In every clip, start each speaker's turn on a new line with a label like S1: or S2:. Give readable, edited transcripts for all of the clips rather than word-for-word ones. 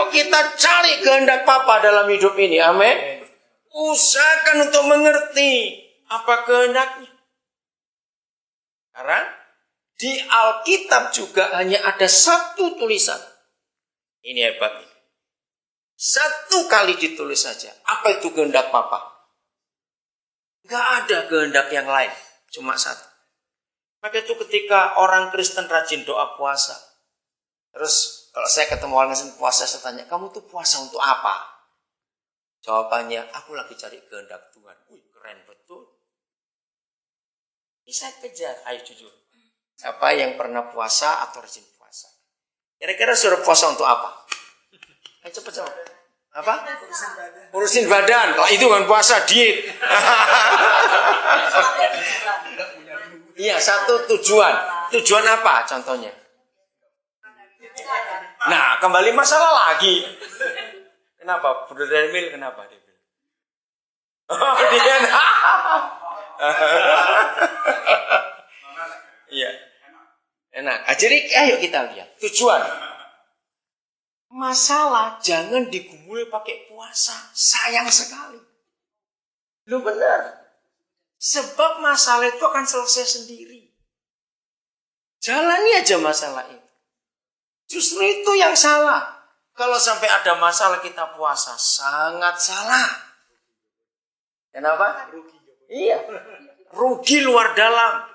S1: Ayo kita cari kehendak Papa dalam hidup ini. Amin. Usahakan untuk mengerti apa kehendaknya. Karena di Alkitab juga hanya ada satu tulisan. Ini hebatnya. Satu kali ditulis saja. Apa itu kehendak Papa? Gak ada kehendak yang lain. Cuma satu. Maka itu ketika orang Kristen rajin doa puasa. Terus kalau saya ketemu orang Kristen puasa, saya tanya, kamu tuh puasa untuk apa? Jawabannya, aku lagi cari kehendak Tuhan. Wih, keren betul. Ini saya kejar, ayo jujur. Siapa yang pernah puasa atau rajin puasa? Kira-kira suruh puasa untuk apa? Ayo cepet-cepet. Apa? Urusin badan. Oh, itu kan puasa, diet. Iya, satu tujuan. Tujuan apa contohnya? Nah, kembali masalah lagi. Kenapa? Brother Emil kenapa dia bilang? Oh, dia. Iya. Enak. Jadi ayo kita lihat tujuan. Masalah jangan digumuli pakai puasa. Sayang sekali. Lu benar. Sebab masalah itu akan selesai sendiri. Jalani aja masalah itu. Justru itu yang salah. Kalau sampai ada masalah kita puasa, sangat salah. Kenapa? Iya. Rugi luar dalam.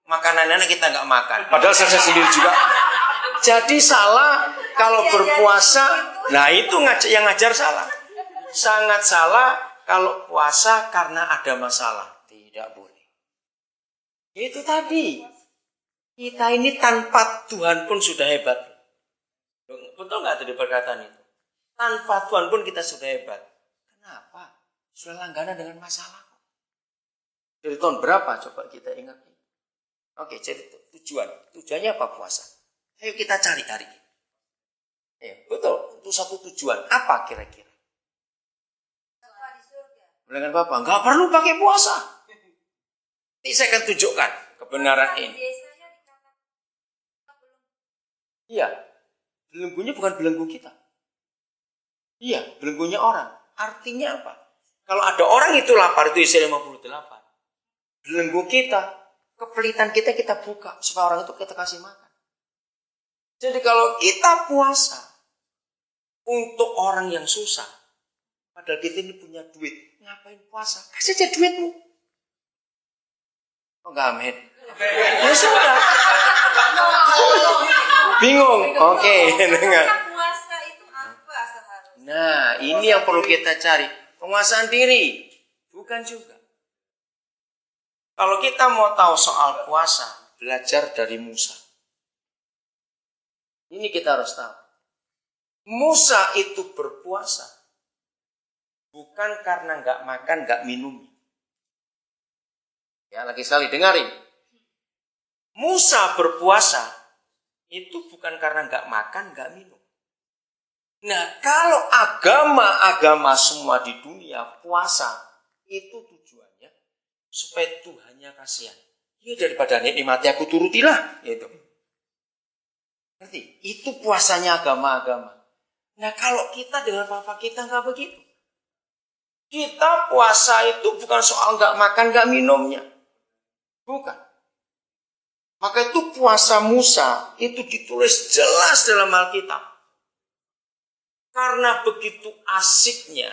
S1: Makanannya kita nggak makan. Padahal saya sendiri juga. Jadi salah kalau berpuasa. Nah itu yang ngajar salah. Sangat salah kalau puasa karena ada masalah. Tidak boleh. Itu tadi. Kita ini tanpa Tuhan pun sudah hebat. Betul nggak tadi perkataan itu? Tanpa Tuhan pun kita sudah hebat. Kenapa? Sudah langganan dengan masalah. Dari tahun berapa coba kita ingat? Oke, jadi tujuan. Tujuannya apa puasa? Ayo kita cari hari ini. Ya, betul, itu satu tujuan. Apa kira-kira? Dengan Bapak, nggak perlu pakai puasa. Nanti saya akan tunjukkan kebenaran ini. Iya, belenggunya bukan belenggu kita. Iya, belenggunya orang. Artinya apa? Kalau ada orang itu lapar, itu isi 58. Belenggu kita, kepelitan kita buka supaya orang itu kita kasih makan. Jadi kalau kita puasa untuk orang yang susah, padahal kita ini punya duit, ngapain puasa? Kasih aja duitmu. Oh enggak, amin. Ya sudah. Bingung. Oke, dengar.
S2: Puasa itu apa seharusnya?
S1: Nah, ini yang perlu kita cari. Penguasaan diri. Bukan juga. Kalau kita mau tahu soal puasa, belajar dari Musa. Ini kita harus tahu. Musa itu berpuasa bukan karena nggak makan, nggak minum. Ya, lagi sekali dengarin. Musa berpuasa itu bukan karena nggak makan, nggak minum. Nah, kalau agama-agama semua di dunia puasa itu tujuannya supaya Tuhannya kasihan. Ya daripada nikmati aku turutilah, gitu. Ngerti? Itu puasanya agama-agama. Nah, kalau kita dengan Papa kita nggak begitu. Kita puasa itu bukan soal nggak makan, nggak minumnya. Bukan. Maka itu puasa Musa itu ditulis jelas dalam Alkitab. Karena begitu asiknya,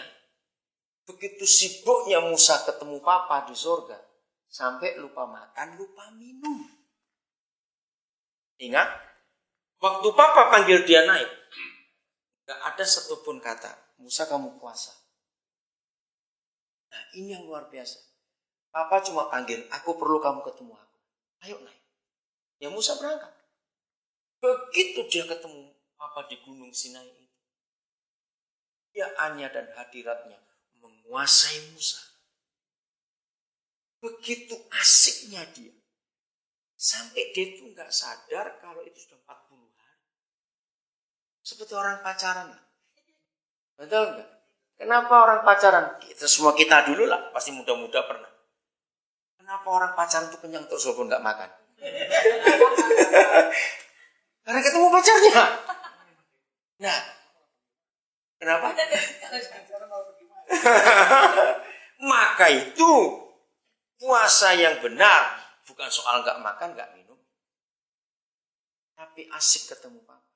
S1: begitu sibuknya Musa ketemu Papa di surga, sampai lupa makan, lupa minum. Ingat, waktu Papa panggil dia naik, gak ada satupun kata, Musa kamu puasa. Nah ini yang luar biasa. Papa cuma panggil, aku perlu kamu ketemu aku. Ayo naik. Ya Musa berangkat. Begitu dia ketemu Papa di Gunung Sinai itu, kemuliaannya dan hadiratnya menguasai Musa. Begitu asiknya dia. Sampai dia itu gak sadar kalau itu sudah 40 hari. Seperti orang pacaran. Betul gak? Kenapa orang pacaran? Kita dulu lah. Pasti muda-muda pernah. Kenapa orang pacaran itu kenyang terus walaupun gak makan? Karena ketemu pacarnya. Nah, Kenapa? Maka itu puasa yang benar bukan soal nggak makan, nggak minum, tapi asik ketemu Papa.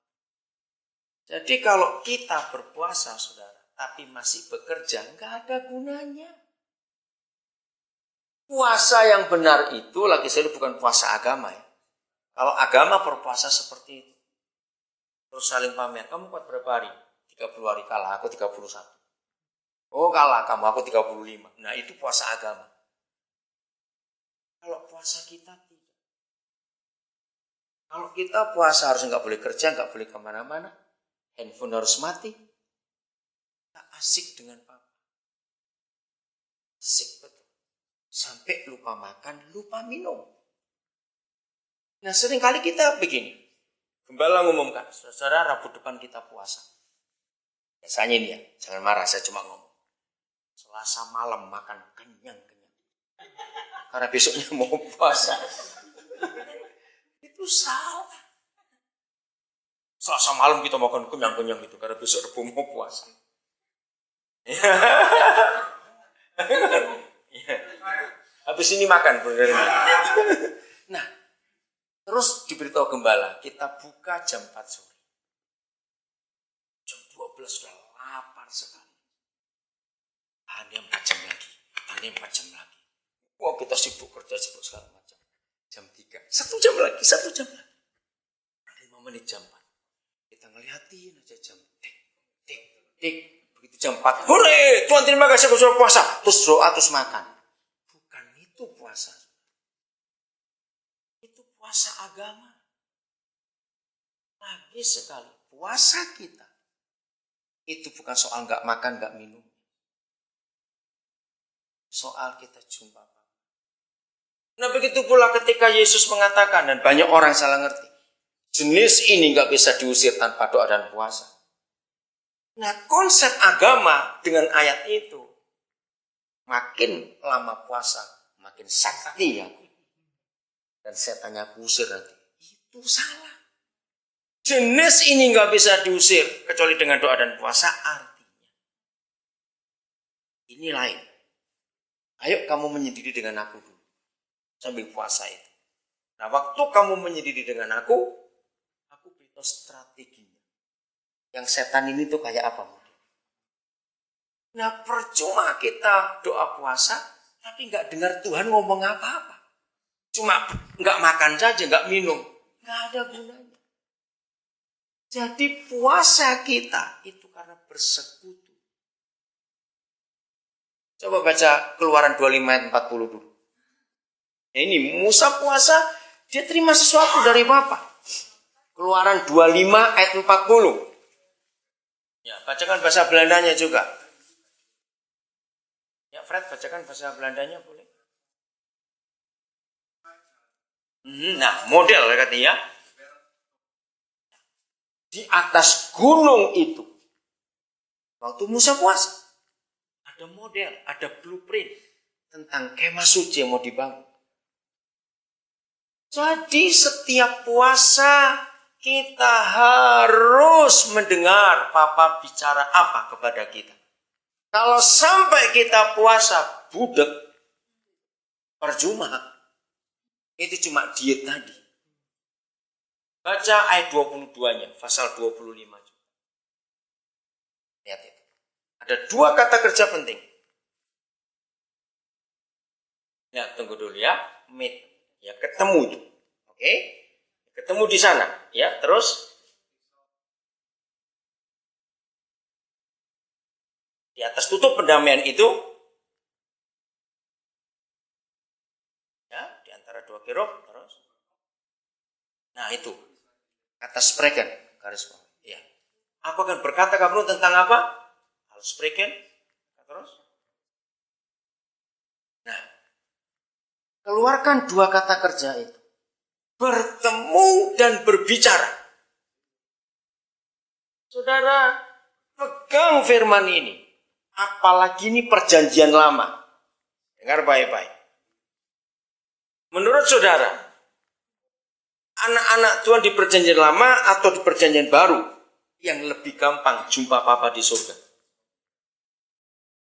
S1: Jadi kalau kita berpuasa, saudara, tapi masih bekerja, nggak ada gunanya. Puasa yang benar itu, lagi saya bukan puasa agama ya. Kalau agama berpuasa seperti itu, terus saling pamer, kamu kuat berapa hari? 30 hari, kalah aku 31. Oh kalah kamu, aku 35. Nah itu puasa agama. Kalau puasa kita tidak. Kalau kita puasa harus nggak boleh kerja, nggak boleh kemana-mana. Handphone harus mati. Kita asik dengan Papa. Asik betul. Sampai lupa makan, lupa minum. Nah seringkali kita begini. Gembala ngumumkan, saudara Rabu depan kita puasa. Biasanya ini ya, jangan marah, saya cuma ngomong. Selasa malam makan kenyang-kenyang. Karena besoknya mau puasa. Itu salah. Selasa malam kita makan kenyang-kenyang gitu, karena besok Rabu mau puasa. Habis ini makan. Nah, terus diberitahu gembala, kita buka jam 4 sore. Jam 12 sudah lapar sekali. Hanya 4 jam lagi. Hanya 4 jam lagi. Wah kita sibuk kerja, sibuk segala macam. Jam 3. 1 jam lagi, 1 jam lagi. 5 menit jam 4. Kita ngeliatin aja jam. Tik, tik, tik. Begitu jam 4. Hore, Tuhan terima kasih aku sudah puasa. Terus doa, terus makan. Bukan itu puasa. Itu puasa agama. Lagi sekali, puasa kita. Itu bukan soal nggak makan, nggak minum. Soal kita jumpa. Nah begitu pula ketika Yesus mengatakan, dan banyak orang salah ngerti. Jenis ini nggak bisa diusir tanpa doa dan puasa. Nah konsep agama dengan ayat itu. Makin lama puasa, makin sakti ya. Dan setannya aku usir nanti. Itu salah. Jenis ini nggak bisa diusir kecuali dengan doa dan puasa. Artinya ini lain. Ayo kamu menyendiri dengan aku dulu sambil puasa itu. Nah waktu kamu menyendiri dengan aku beritahu strateginya. Yang setan ini tuh kayak apa? Nah percuma kita doa puasa tapi nggak dengar Tuhan ngomong apa-apa. Cuma nggak makan saja, nggak minum, nggak ada gunanya. Jadi puasa kita itu karena bersekutu. Coba baca Keluaran 25 ayat 40 dulu. Nah, ini Musa puasa, dia terima sesuatu dari Bapa. Keluaran 25 ayat 40. Ya, bacakan bahasa Belandanya juga. Ya, Fred, bacakan bahasa Belandanya boleh. Nah, model katanya. Di atas gunung itu, waktu Musa puasa, ada model, ada blueprint tentang kemah suci yang mau dibangun. Jadi setiap puasa kita harus mendengar Papa bicara apa kepada kita. Kalau sampai kita puasa budek, percuma. Itu cuma diet tadi. Baca ayat 22-nya, pasal 25. Lihat itu. Ada 2 kata kerja penting. Ya, tunggu dulu ya. Meet. Ya, ketemu itu. Oke? Ketemu di sana. Ya, terus. Di atas tutup pendamaian itu. Ya, di antara 2 kerub. Terus. Nah, itu. Kata spreken, garis bawah. Ya. Aku akan berkata kamu tentang apa? Hal spreken. Terus. Nah. Keluarkan 2 kata kerja itu. Bertemu dan berbicara. Saudara, pegang firman ini. Apalagi ini perjanjian lama. Dengar baik-baik. Menurut saudara, anak-anak Tuhan di perjanjian lama atau di perjanjian baru yang lebih gampang jumpa Papa di surga?